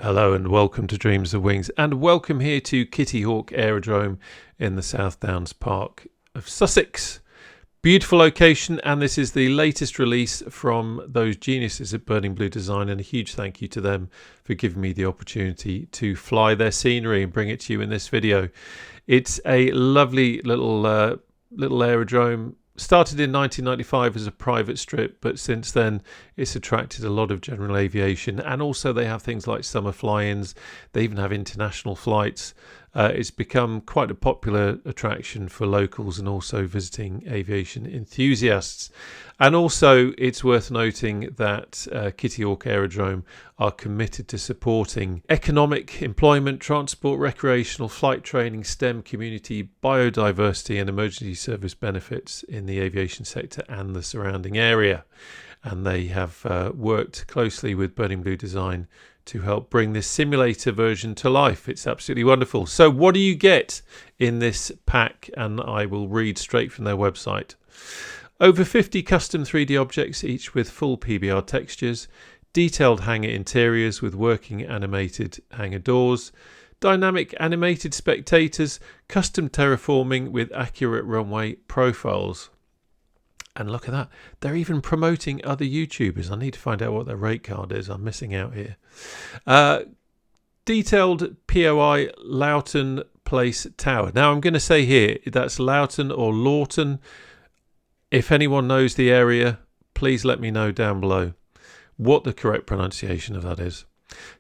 Hello and welcome to Dreams of Wings, and welcome here to Kittyhawk Aerodrome in the South Downs Park of Sussex. Beautiful location, and this is the latest release from those geniuses at Burning Blue Design, and a huge thank you to them for giving me the opportunity to fly their scenery and bring it to you in this video. It's a lovely little aerodrome. Started in 1995 as a private strip, but since then it's attracted a lot of general aviation, and also they have things like summer fly-ins. They even have international flights. It's become quite a popular attraction for locals and also visiting aviation enthusiasts. And also it's worth noting that Kittyhawk Aerodrome are committed to supporting economic, employment, transport, recreational, flight training, STEM, community, biodiversity and emergency service benefits in the aviation sector and the surrounding area. And they have worked closely with Burning Blue Design to help bring this simulator version to life. It's absolutely wonderful. So what do you get in this pack? And I will read straight from their website. Over 50 custom 3D objects, each with full PBR textures, detailed hangar interiors with working animated hangar doors, dynamic animated spectators, custom terraforming with accurate runway profiles. And look at that, they're even promoting other YouTubers. I need to find out what their rate card is. I'm missing out here. Detailed POI Loughton Place Tower. Now I'm going to say here, that's Loughton or Lawton. If anyone knows the area, please let me know down below what the correct pronunciation of that is.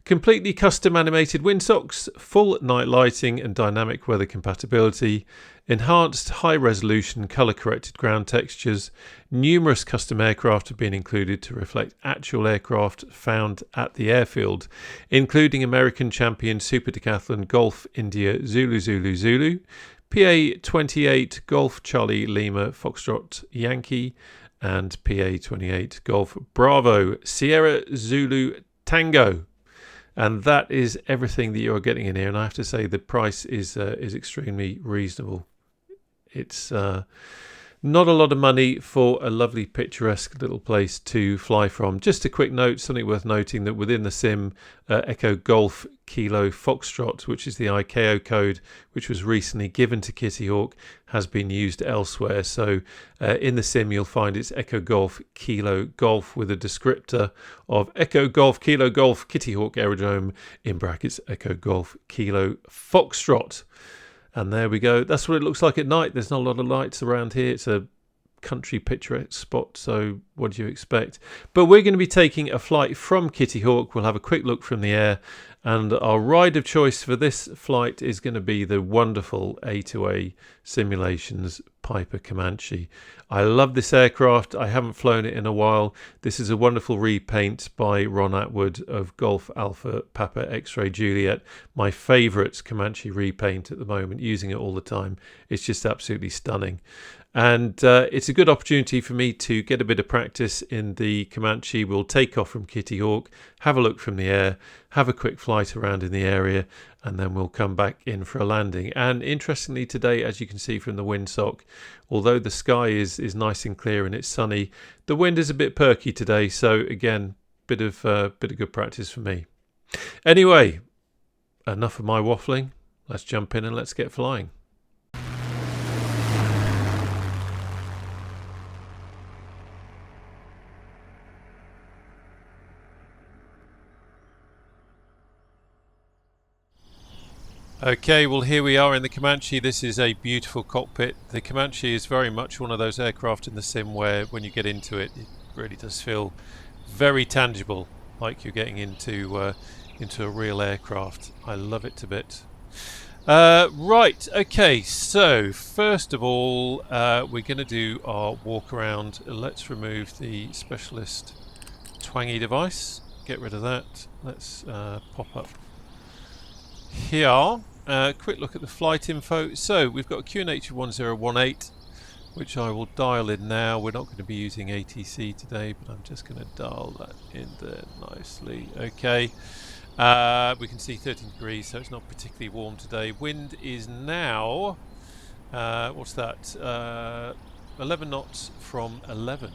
Completely custom animated windsocks, full night lighting and dynamic weather compatibility, enhanced high resolution color corrected ground textures. Numerous custom aircraft have been included to reflect actual aircraft found at the airfield, including American champion Super Decathlon Golf India Zulu Zulu Zulu, PA-28 Golf Charlie Lima Foxtrot Yankee, and PA-28 Golf Bravo Sierra Zulu Tango. And that is everything that you're getting in here. And I have to say the price is extremely reasonable. It's not a lot of money for a lovely picturesque little place to fly from. Just a quick note, something worth noting, that within the sim, Echo Golf Kilo Foxtrot, which is the ICAO code, which was recently given to Kittyhawk, has been used elsewhere. So in the sim, you'll find it's Echo Golf Kilo Golf with a descriptor of Echo Golf Kilo Golf Kittyhawk Aerodrome, in brackets Echo Golf Kilo Foxtrot. And there we go. That's what it looks like at night. There's not a lot of lights around here. It's a country picturesque spot, so what do you expect? But we're going to be taking a flight from Kittyhawk. We'll have a quick look from the air, and our ride of choice for this flight is going to be the wonderful A2A Simulations Comanche. I love this aircraft. I haven't flown it in a while. This is a wonderful repaint by Ron Atwood of Golf Alpha Papa X-Ray Juliet. My favourite Comanche repaint at the moment, using it all the time. It's just absolutely stunning. And it's a good opportunity for me to get a bit of practice in the Comanche. We'll take off from Kittyhawk, have a look from the air, have a quick flight around in the area, and then we'll come back in for a landing. And interestingly today, as you can see from the windsock, although the sky is nice and clear and it's sunny, the wind is a bit perky today. So again, bit of good practice for me. Anyway, enough of my waffling. Let's jump in and let's get flying. Okay, well here we are in the Comanche. This is a beautiful cockpit. The Comanche is very much one of those aircraft in the sim where when you get into it, it really does feel very tangible, like you're getting into a real aircraft. I love it to bits. Right, okay, so first of all we're going to do our walk around. Let's remove the specialist twangy device, get rid of that. Let's pop up here. Quick look at the flight info. So we've got a QNH 1018, which I will dial in now. We're not going to be using ATC today, but I'm just going to dial that in there nicely. Okay, we can see 13 degrees, so it's not particularly warm today. Wind is now, what's that, 11 knots from 11.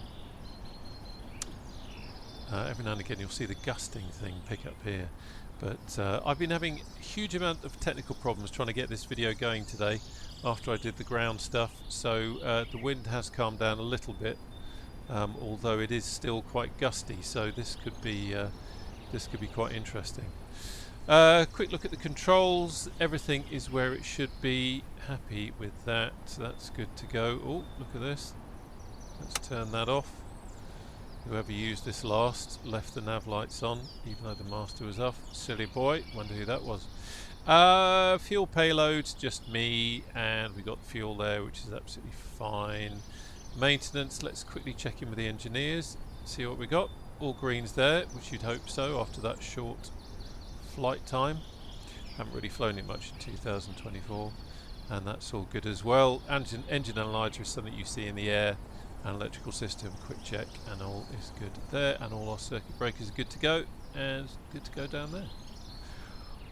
Every now and again you'll see the gusting thing pick up here. But I've been having a huge amount of technical problems trying to get this video going today after I did the ground stuff, so the wind has calmed down a little bit, although it is still quite gusty, so this could be quite interesting. Quick look at the controls. Everything is where it should be. Happy with that. That's good to go. Oh, look at this. Let's turn that off. Whoever used this last left the nav lights on, even though the master was off. Silly boy. Wonder who that was. Fuel payloads, just me, and we got the fuel there, which is absolutely fine. Maintenance, let's quickly check in with the engineers, see what we got. All greens there, which you'd hope so after that short flight time. Haven't really flown it much in 2024, and that's all good as well. Engine analyzer is something you see in the air, and electrical system, quick check, and all is good there, and all our circuit breakers are good to go, and good to go down there.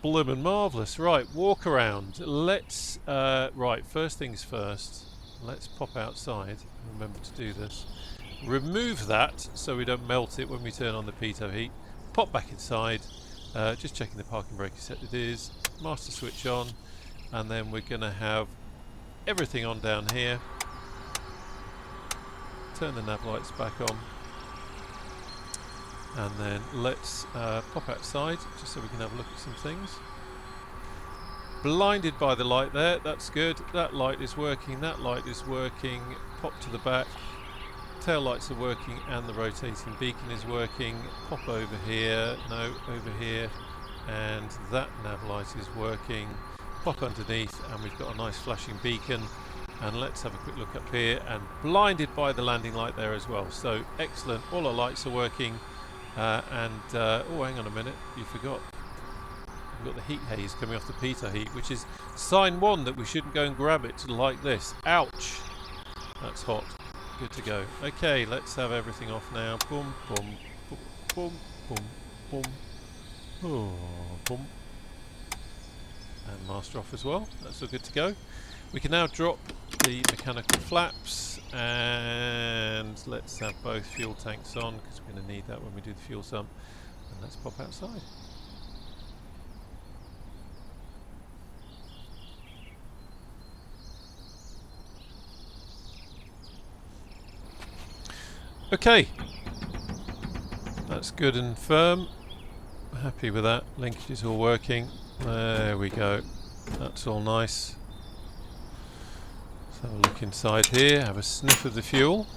Bloomin' marvellous. Right, walk around. Let's, right, first things first, let's pop outside. Remember to do this. Remove that so we don't melt it when we turn on the pitot heat. Pop back inside. Just checking the parking brake is set. It is. Master switch on, and then we're going to have everything on down here. Turn the nav lights back on, and then let's pop outside just so we can have a look at some things. Blinded by the light there, that's good. That light is working, that light is working. Pop to the back. Tail lights are working and the rotating beacon is working. Pop over here, no, over here, and that nav light is working. Pop underneath and we've got a nice flashing beacon. And let's have a quick look up here, and blinded by the landing light there as well. So excellent, all our lights are working. Oh, hang on a minute, you forgot. We've got the heat haze coming off the pitot heat, which is sign one that we shouldn't go and grab it like this. Ouch! That's hot. Good to go. Okay, let's have everything off now. Boom, boom, boom, boom, boom, boom. Oh, boom. And master off as well. That's all good to go. We can now drop the mechanical flaps, and let's have both fuel tanks on because we're going to need that when we do the fuel sump. And let's pop outside. Okay, that's good and firm. Happy with that. Linkage is all working. There we go. That's all nice. Have a look inside here, have a sniff of the fuel.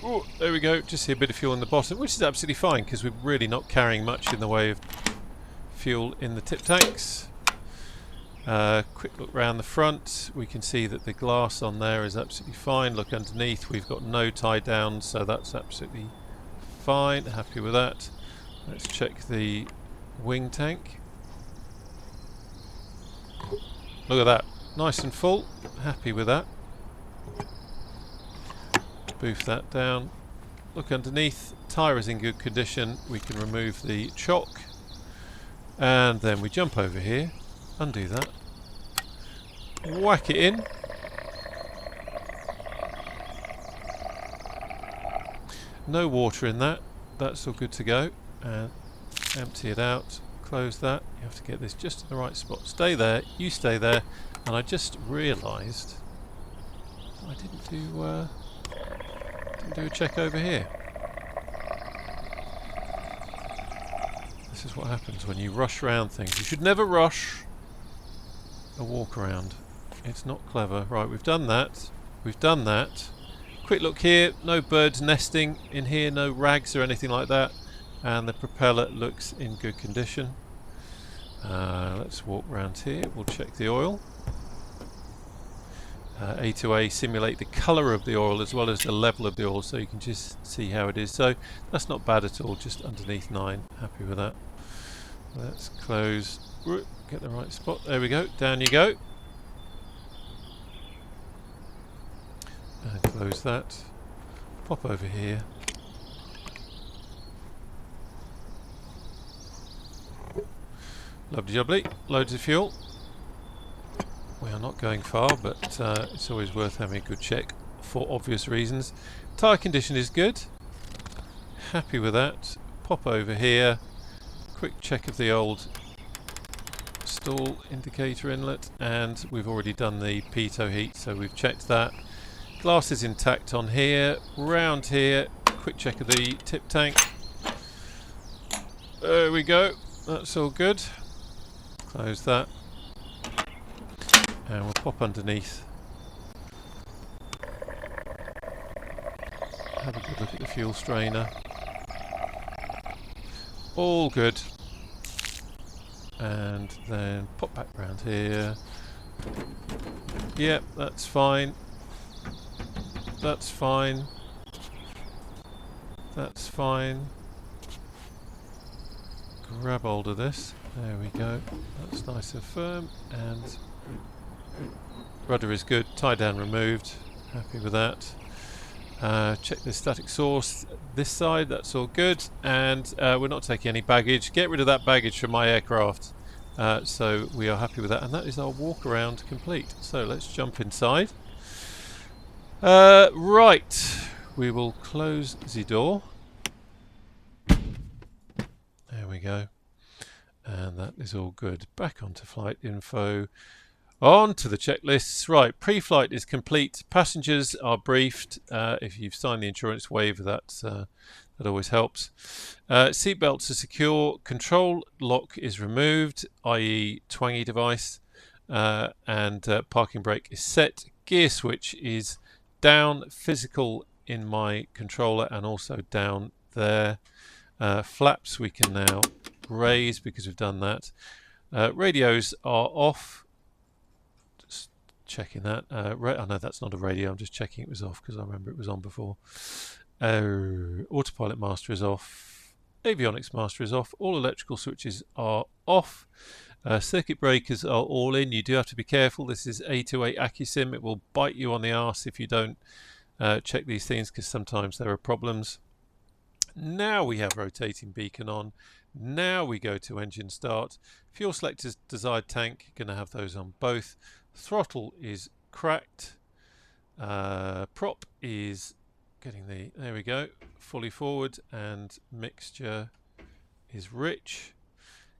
Oh, there we go, just see a bit of fuel in the bottom, which is absolutely fine because we're really not carrying much in the way of fuel in the tip tanks. Quick look round the front, we can see that the glass on there is absolutely fine. Look underneath, we've got no tie down, so that's absolutely fine. Happy with that. Let's check the wing tank. Look at that. Nice and full, happy with that. Boof that down. Look underneath, tyre is in good condition. We can remove the chock. And then we jump over here, undo that. Whack it in. No water in that, that's all good to go. And empty it out, close that. You have to get this just in the right spot. Stay there, you stay there. And I just realised I didn't do a check over here. This is what happens when you rush around things. You should never rush a walk around. It's not clever. Right, we've done that. We've done that. Quick look here. No birds nesting in here. No rags or anything like that. And the propeller looks in good condition. Let's walk around here. We'll check the oil. A2A simulate the colour of the oil as well as the level of the oil, so you can just see how it is. So that's not bad at all, just underneath 9. Happy with that. Let's close, get the right spot. There we go, down you go. And close that. Pop over here. Lovely jubbly, loads of fuel. We are not going far, but it's always worth having a good check for obvious reasons. Tyre condition is good. Happy with that. Pop over here. quick check of the old stall indicator inlet, and we've already done the pitot heat, so we've checked that. Glass is intact on here. Round here, quick check of the tip tank. There we go, that's all good. Close that, and we'll pop underneath. Have a good look at the fuel strainer. All good. And then pop back round here. Yep, that's fine. That's fine. That's fine. Grab hold of this. There we go. That's nice and firm. And rudder is good. Tie down removed. Happy with that. Check the static source this side, that's all good, and we're not taking any baggage. Get rid of that baggage from my aircraft, so we are happy with that, and that is our walk around complete. So let's jump inside. Right, we will close the door. There we go, and that is all good. Back onto flight info. On to the checklists. Right, pre-flight is complete. Passengers are briefed. If you've signed the insurance waiver, that always helps. Seatbelts are secure. Control lock is removed, i.e. twangy device. And parking brake is set. Gear switch is down, physical in my controller, and also down there. Flaps we can now raise because we've done that. Radios are off. Checking that. Oh no, that's not a radio. I'm just checking it was off because I remember it was on before. Autopilot master is off. Avionics master is off. All electrical switches are off. Circuit breakers are all in. You do have to be careful. This is A2A AccuSim. It will bite you on the arse if you don't check these things, because sometimes there are problems. Now we have rotating beacon on. Now we go to engine start. Fuel selectors, desired tank. Going to have those on both. Throttle is cracked. Prop is getting the, there we go, fully forward, and mixture is rich.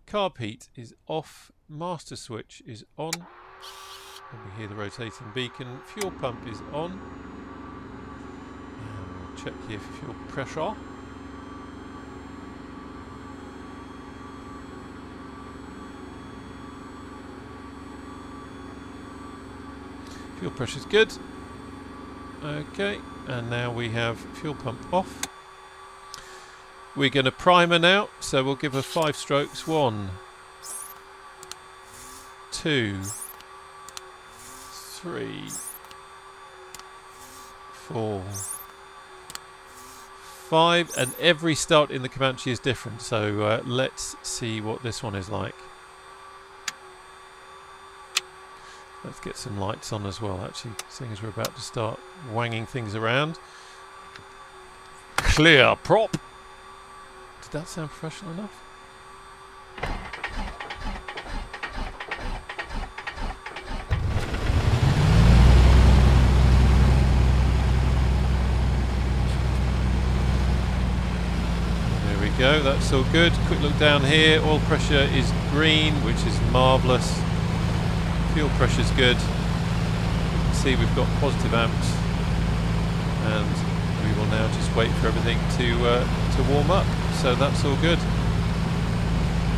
Carb heat is off. Master switch is on. And we hear the rotating beacon. Fuel pump is on. And we'll check here for fuel pressure. Fuel pressure is good. Okay, and now we have fuel pump off. We're going to primer now, so we'll give her 5 strokes. 1, 2, 3, 4, 5, and every start in the Comanche is different, so let's see what this one is like. Let's get some lights on as well, actually, seeing as we're about to start wanging things around. Clear prop! Did that sound professional enough? There we go, that's all good. Quick look down here, oil pressure is green, which is marvellous. Fuel pressure is good. You can see we've got positive amps, and we will now just wait for everything to warm up. So that's all good.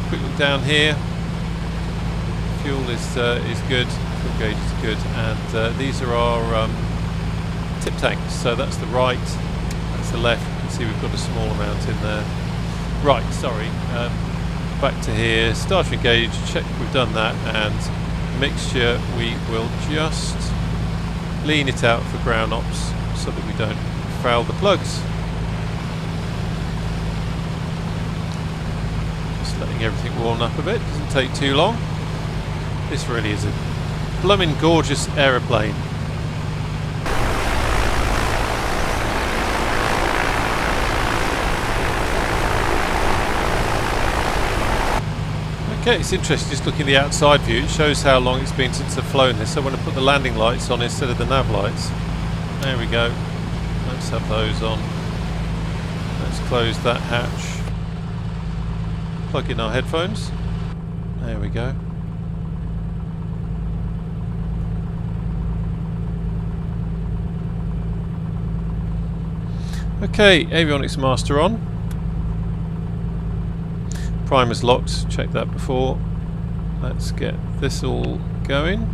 Quick look down here. Fuel is good. Fuel gauge is good, and these are our tip tanks. So that's the right, that's the left. You can see we've got a small amount in there. Right, sorry. Back to here. Starter engage. Check we've done that, and mixture, we will just lean it out for ground ops so that we don't foul the plugs. Just letting everything warm up a bit, doesn't take too long. This really is a blooming gorgeous aeroplane. Okay, it's interesting just looking at the outside view. It shows how long it's been since I've flown this. So I'm going to put the landing lights on instead of the nav lights. There we go. Let's have those on. Let's close that hatch. plug in our headphones. There we go. Okay, avionics master on. Primer's locked, checked that before. Let's get this all going.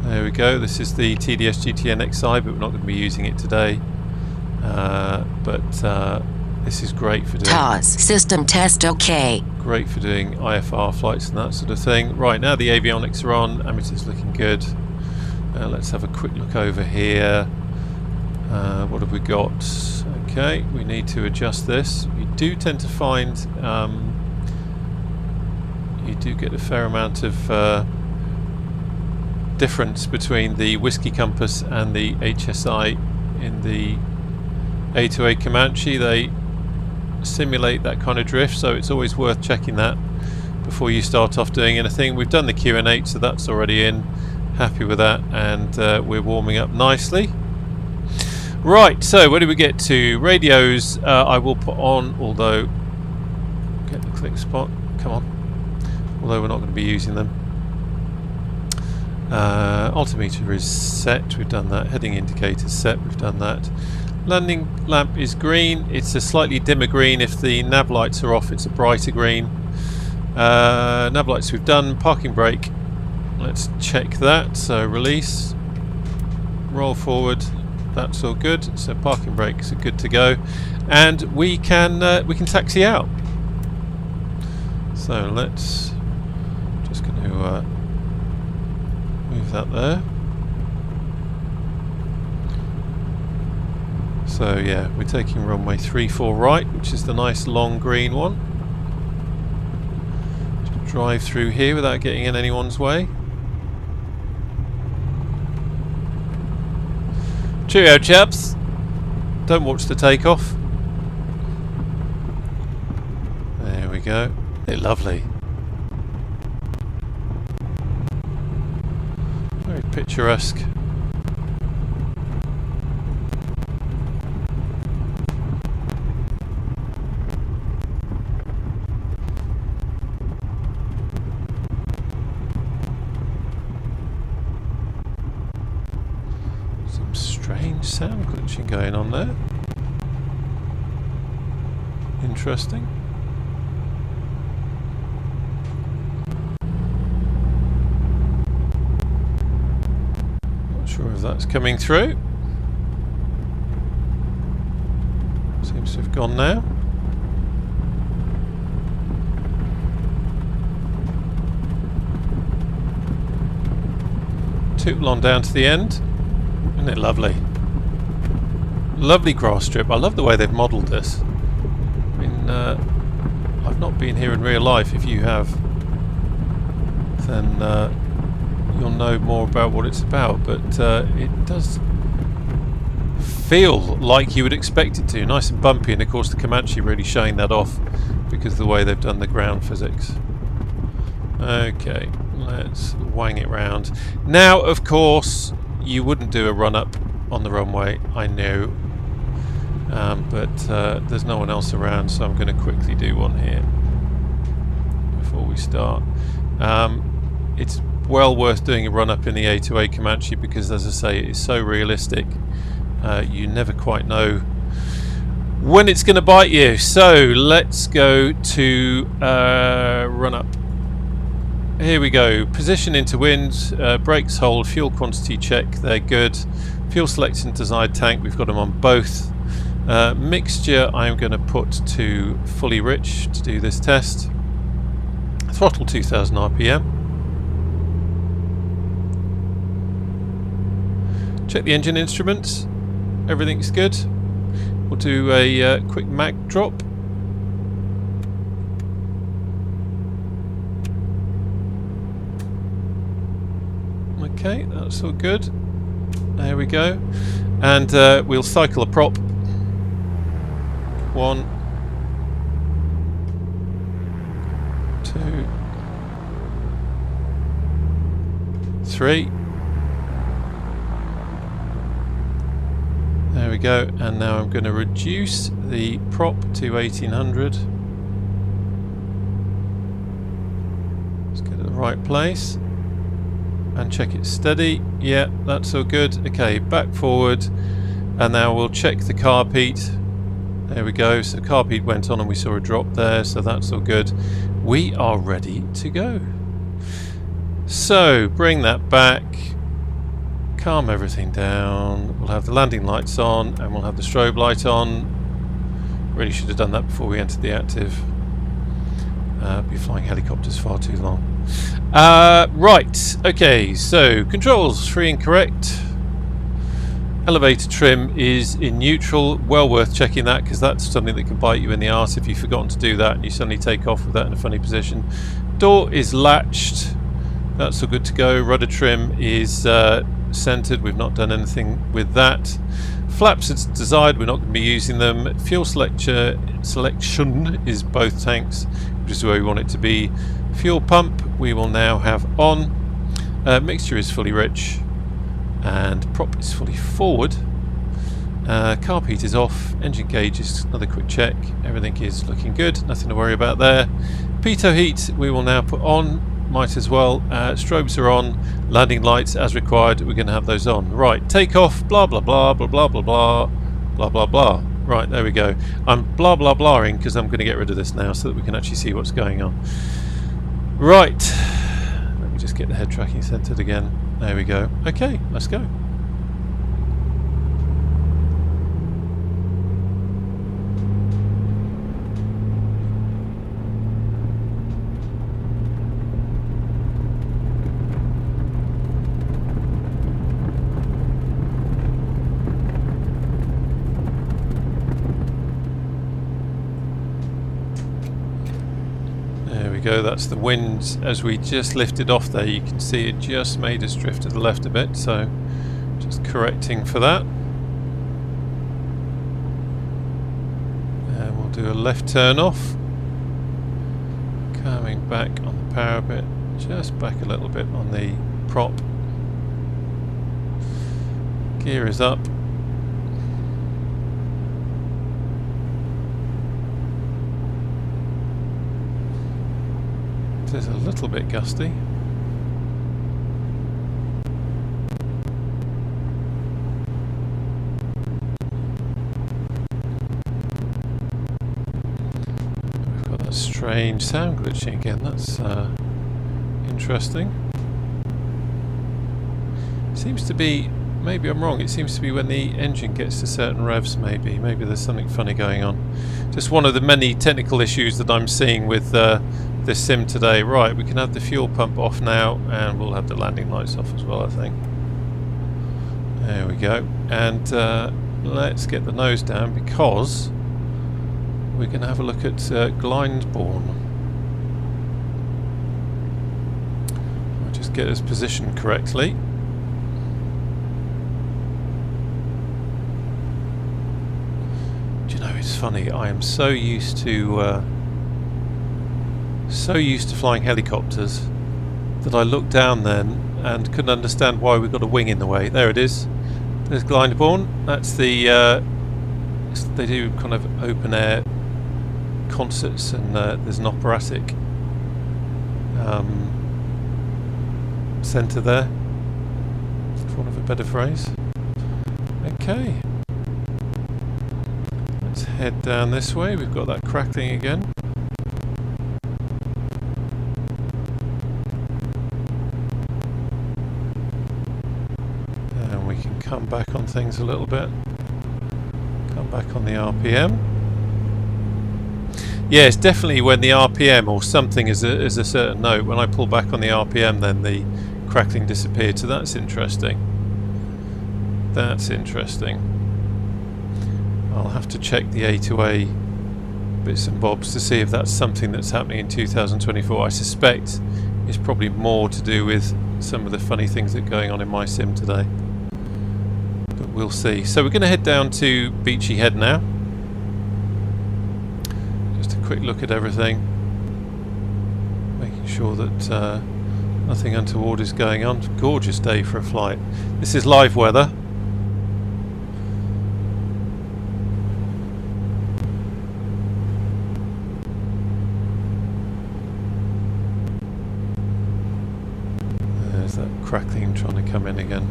There we go, this is the TDS GTN XI, but we're not going to be using it today. This is great for doing... TOS, system test OK. Great for doing IFR flights and that sort of thing. Right, now the avionics are on, ammeter's looking good. Let's have a quick look over here. What have we got? Okay, we need to adjust this. You do tend to find you do get a fair amount of difference between the Whiskey Compass and the HSI in the A2A Comanche. They simulate that kind of drift, so it's always worth checking that before you start off doing anything. We've done the QN8, so that's already in. Happy with that, and we're warming up nicely. Right, so where do we get to? Radios I will put on, although... Get the click spot, come on. Although we're not going to be using them. Altimeter is set, we've done that. Heading indicator set, we've done that. Landing lamp is green. It's a slightly dimmer green. If the nav lights are off, it's a brighter green. Nav lights we've done. Parking brake. Let's check that. So release. Roll forward. That's all good. So parking brakes are good to go, and we can taxi out. So let's just going to move that there. So yeah, we're taking runway 34 right, which is the nice long green one. Just drive through here without getting in anyone's way. Cheerio, chaps. Don't watch the takeoff. There we go. They're lovely. Very picturesque. Strange sound glitching going on there. Interesting. Not sure if that's coming through. Seems to have gone now. Tootle on down to the end. Isn't it lovely? Lovely grass strip. I love the way they've modelled this. I mean, I've not been here in real life. If you have, then you'll know more about what it's about. But it does feel like you would expect it to. Nice and bumpy, and of course the Comanche really showing that off because of the way they've done the ground physics. Okay, let's wang it round. Now, of course, you wouldn't do a run-up on the runway, I know, but there's no one else around, so I'm going to quickly do one here before we start. It's well worth doing a run-up in the A2A Comanche because, as I say, it's so realistic. You never quite know when it's going to bite you. So let's go to run-up. Here we go. Position into wind, brakes hold, fuel quantity check, they're good. Fuel select and desired tank, we've got them on both. Mixture I'm going to put to fully rich to do this test. Throttle 2000 RPM. Check the engine instruments, everything's good. We'll do a quick Mach drop. Okay, that's all good. There we go. And we'll cycle a prop. 1, 2, 3. There we go. And now I'm going to reduce the prop to 1800. right place. And check it's steady. Yeah, that's all good. Okay, back forward. And now we'll check the carpet. There we go. So carpet went on and we saw a drop there. So that's all good. We are ready to go. So bring that back. Calm everything down. We'll have the landing lights on and we'll have the strobe light on. Really should have done that before we entered the active. Be flying helicopters far too long. Right, okay, so controls 3 incorrect. Elevator trim is in neutral. Well worth checking that because that's something that can bite you in the arse if you've forgotten to do that and you suddenly take off with that in a funny position. Door is latched. That's all good to go. Rudder trim is centered. We've not done anything with that. Flaps as desired. We're not going to be using them. Fuel selection is both tanks, which is where we want it to be. Fuel pump we will now have on. Mixture is fully rich. And prop is fully forward. Carpet is off. Engine gauge is another quick check. Everything is looking good. Nothing to worry about there. Pitot heat we will now put on. Might as well. Strobes are on. Landing lights as required. We're going to have those on. Right. Takeoff. Blah blah blah blah blah blah blah blah blah blah. Right. There we go. I'm blah blah blahing because I'm going to get rid of this now so that we can actually see what's going on. Right. Let me just get the head tracking centered again. There we go. Okay, let's go. Go, that's the wind as we just lifted off there. You can see it just made us drift to the left a bit, so just correcting for that. And we'll do a left turn off, coming back on the parapet, just back a little bit on the prop. Gear is up. It's a little bit gusty. We've got that strange sound glitching again. That's interesting. Seems to be, maybe I'm wrong, it seems to be when the engine gets to certain revs maybe there's something funny going on. Just one of the many technical issues that I'm seeing with this sim today. Right, we can have the fuel pump off now and we'll have the landing lights off as well, I think. There we go. And let's get the nose down because we're going to have a look at Glyndebourne. I'll just get us positioned correctly. Do you know, it's funny, I am so used to flying helicopters that I looked down then and couldn't understand why we've got a wing in the way. There it is. There's Glyndebourne. That's the they do kind of open air concerts and there's an operatic centre there, for want of a better phrase. Okay, let's head down this way. We've got that crackling again. Come back on things a little bit. Come back on the RPM. Yeah, it's definitely when the RPM or something is a certain note. When I pull back on the RPM, then the crackling disappeared. So that's interesting. That's interesting. I'll have to check the A2A bits and bobs to see if that's something that's happening in 2024. I suspect it's probably more to do with some of the funny things that are going on in my sim today. We'll see. So we're going to head down to Beachy Head now. Just a quick look at everything, making sure that nothing untoward is going on. Gorgeous day for a flight. This is live weather. crackling trying to come in again.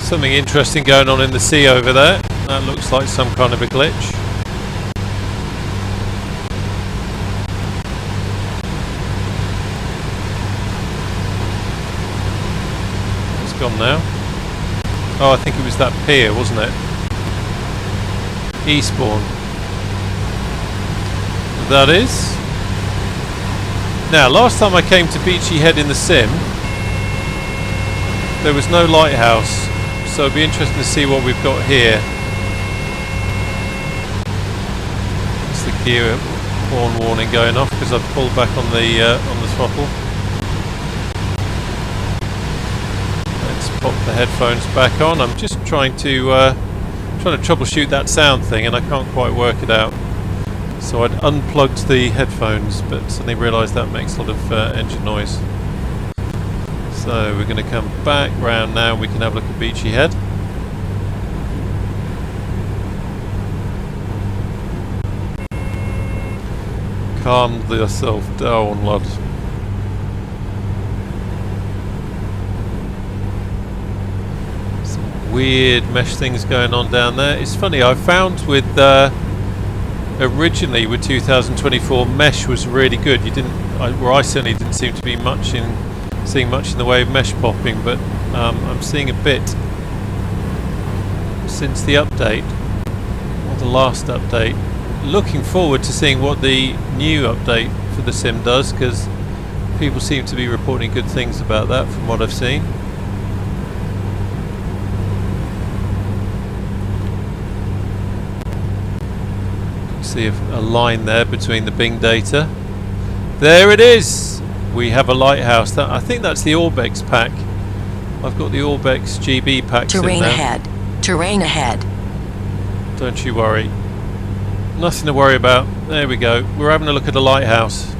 Something interesting going on in the sea over there. That looks like some kind of a glitch. It's gone now. Oh, I think it was that pier, wasn't it? Eastbourne. That is. Now, last time I came to Beachy Head in the sim, there was no lighthouse, so it'd be interesting to see what we've got here. It's the gear horn warning going off because I've pulled back on the throttle. Let's pop the headphones back on. I'm just trying to troubleshoot that sound thing, and I can't quite work it out. So I'd unplugged the headphones, but suddenly realised that makes a lot of engine noise. So we're going to come back round now and we can have a look at Beachy Head. Calm yourself down, lad. Some weird mesh things going on down there. It's funny, I found with originally with 2024 mesh was really good. You didn't, I certainly didn't seem to be seeing much in the way of mesh popping, but I'm seeing a bit since the update, or the last update. Looking forward to seeing what the new update for the sim does, because people seem to be reporting good things about that from what I've seen. See a line there between the Bing data. There it is! We have a lighthouse. I think that's the Orbex pack. I've got the Orbex GB packs Terrain in there. ahead. Terrain ahead. Don't you worry. Nothing to worry about. There we go. We're having a look at a lighthouse.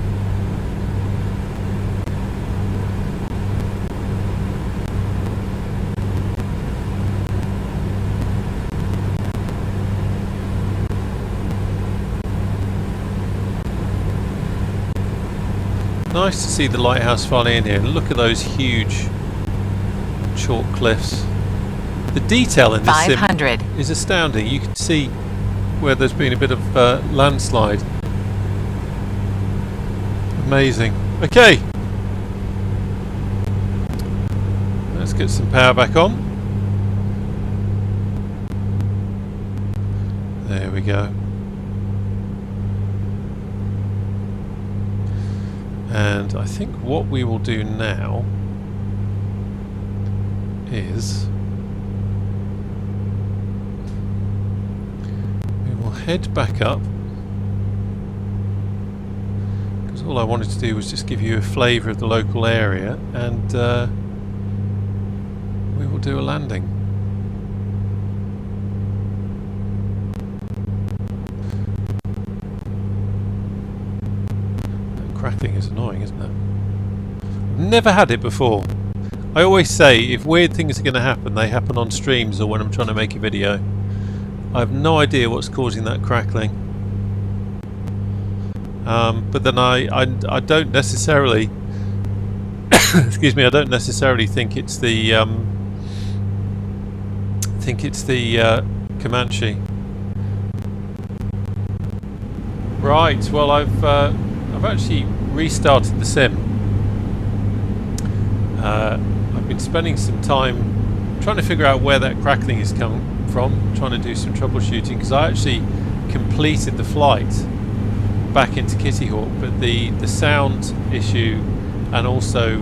Nice to see the lighthouse finally in here. Look at those huge chalk cliffs. The detail in this sim is astounding. You can see where there's been a bit of landslide. Amazing. Okay. Let's get some power back on. There we go. And I think what we will do now is we will head back up, because all I wanted to do was just give you a flavour of the local area, and we will do a landing. Crackling is annoying, isn't it? I've never had it before. I always say if weird things are going to happen, they happen on streams or when I'm trying to make a video. I have no idea what's causing that crackling. But then I don't necessarily excuse me, I don't necessarily think it's the Comanche. Right, well I've actually restarted the sim. I've been spending some time trying to figure out where that crackling is coming from, trying to do some troubleshooting, because I actually completed the flight back into Kittyhawk, but the sound issue, and also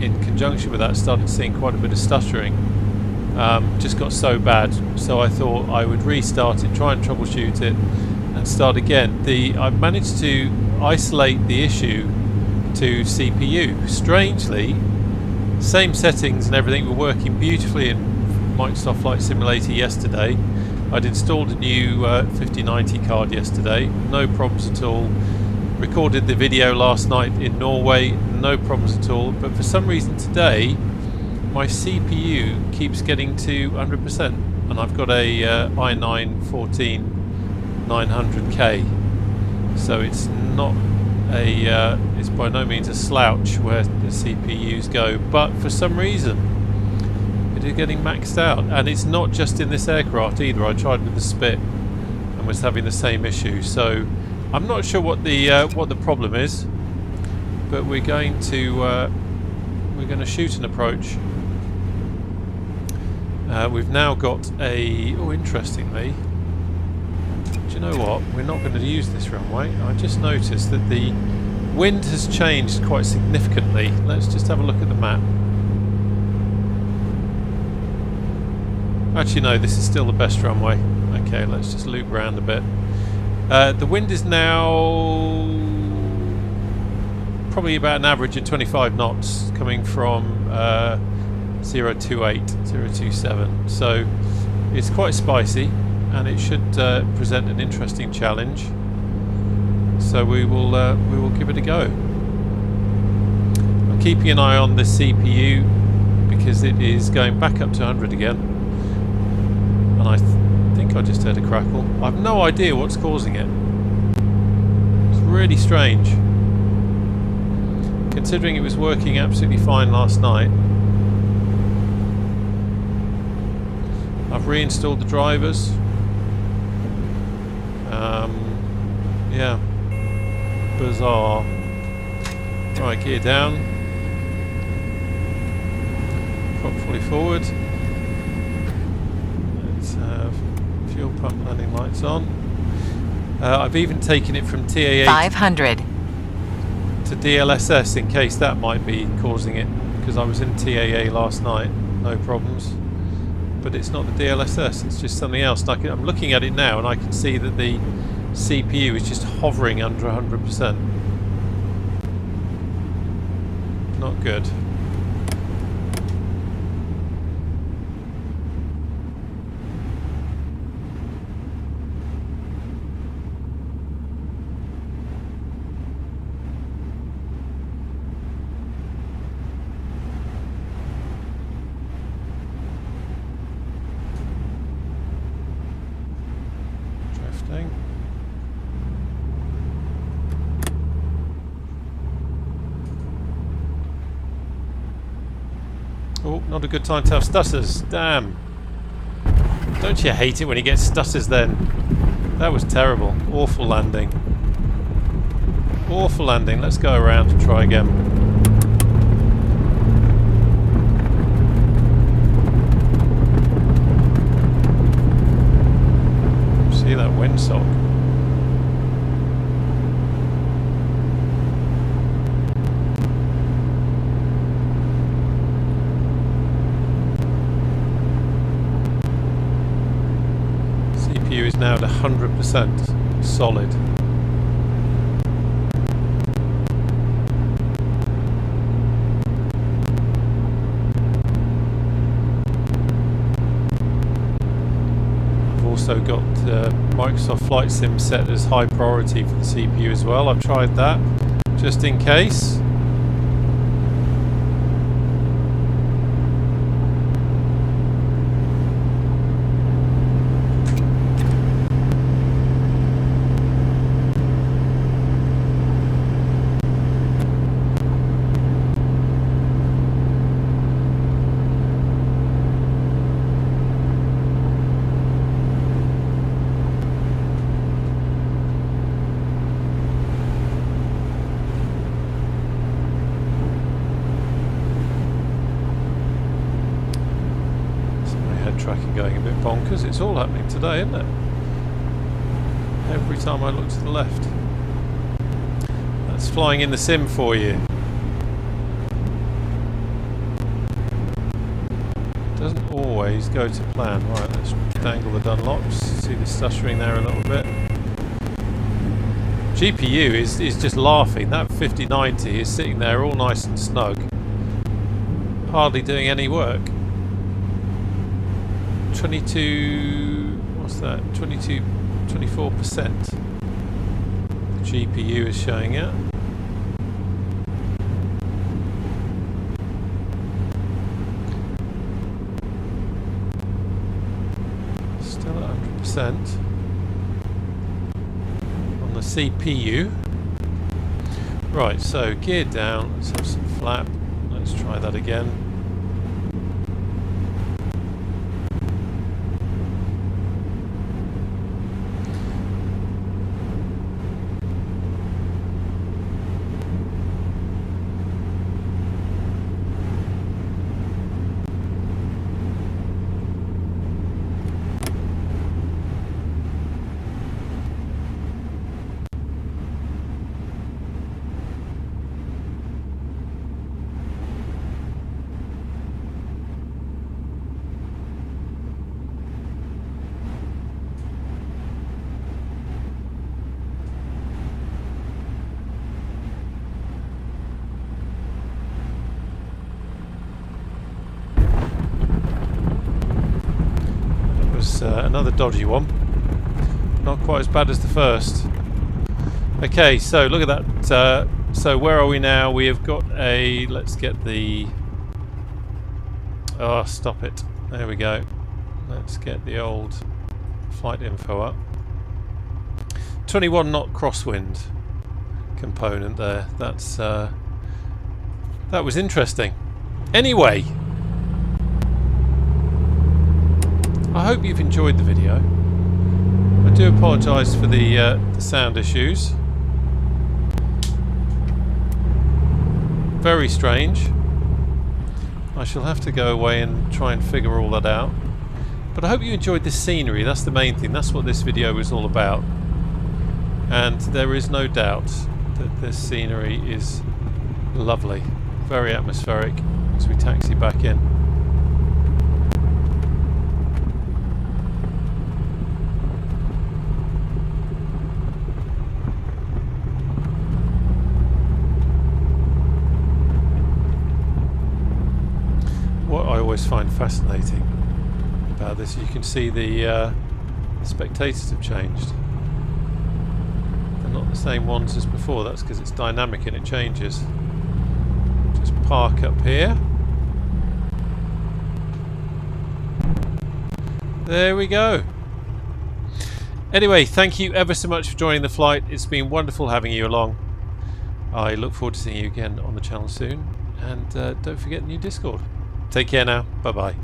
in conjunction with that, started seeing quite a bit of stuttering. Just got so bad, so I thought I would restart it, try and troubleshoot it, and start again. I've managed to isolate the issue to CPU. Strangely, same settings and everything were working beautifully in Microsoft Flight Simulator yesterday. I'd installed a new 5090 card yesterday, no problems at all. Recorded the video last night in Norway, no problems at all. But for some reason today, my CPU keeps getting to 100%, and I've got a i9 14900K, so it's not it's by no means a slouch where the CPUs go, but for some reason it is getting maxed out, and it's not just in this aircraft either. I tried with the Spit and was having the same issue, so I'm not sure what the problem is, but we're going to shoot an approach. We've now got interestingly, do you know what? We're not going to use this runway. I just noticed that the wind has changed quite significantly. Let's just have a look at the map. Actually, no, this is still the best runway. Okay, let's just loop around a bit. The wind is now probably about an average of 25 knots coming from 028, 027. So it's quite spicy, and it should present an interesting challenge. So we will give it a go. I'm keeping an eye on the CPU because it is going back up to 100 again, and I think I just heard a crackle. I've no idea what's causing it. It's really strange, considering it was working absolutely fine last night. I've reinstalled the drivers. Yeah, bizarre. Right, gear down. Prop fully forward. Let's have fuel pump landing lights on. I've even taken it from TAA 500. to DLSS in case that might be causing it, because I was in TAA last night, no problems. But it's not the DLSS, it's just something else. I'm looking at it now and I can see that the CPU is just hovering under 100%. Not good. Drifting. Oh, not a good time to have stutters. Damn. Don't you hate it when you get stutters then? That was terrible. Awful landing. Awful landing. Let's go around and try again. See that windsock? CPU is now at 100% solid. I've also got Microsoft Flight Sim set as high priority for the CPU as well. I've tried that just in case. Tracking going a bit bonkers. It's all happening today, isn't it? Every time I look to the left. That's flying in the sim for you. Doesn't always go to plan. Right, let's dangle the Dunlops. See the stuttering there a little bit. GPU is just laughing. That 5090 is sitting there all nice and snug, hardly doing any work. 22, what's that? 24%. The GPU is showing it. Still at 100% on the CPU. Right, so gear down, let's have some flap. Let's try that again. Another dodgy one. Not quite as bad as the first. Okay, so look at that. So where are we now? We have got a... Let's get the... Oh, stop it. There we go. Let's get the old flight info up. 21 knot crosswind component there. That's that was interesting. Anyway, I hope you've enjoyed the video. I do apologise for the sound issues. Very strange. I shall have to go away and try and figure all that out. But I hope you enjoyed the scenery. That's the main thing. That's what this video is all about. And there is no doubt that this scenery is lovely. Very atmospheric as we taxi back in. What I always find fascinating about this, you can see the spectators have changed. They're not the same ones as before. That's because it's dynamic and it changes. Just park up here. There we go. Anyway, thank you ever so much for joining the flight. It's been wonderful having you along. I look forward to seeing you again on the channel soon. And don't forget the new Discord. Take care now. Bye bye.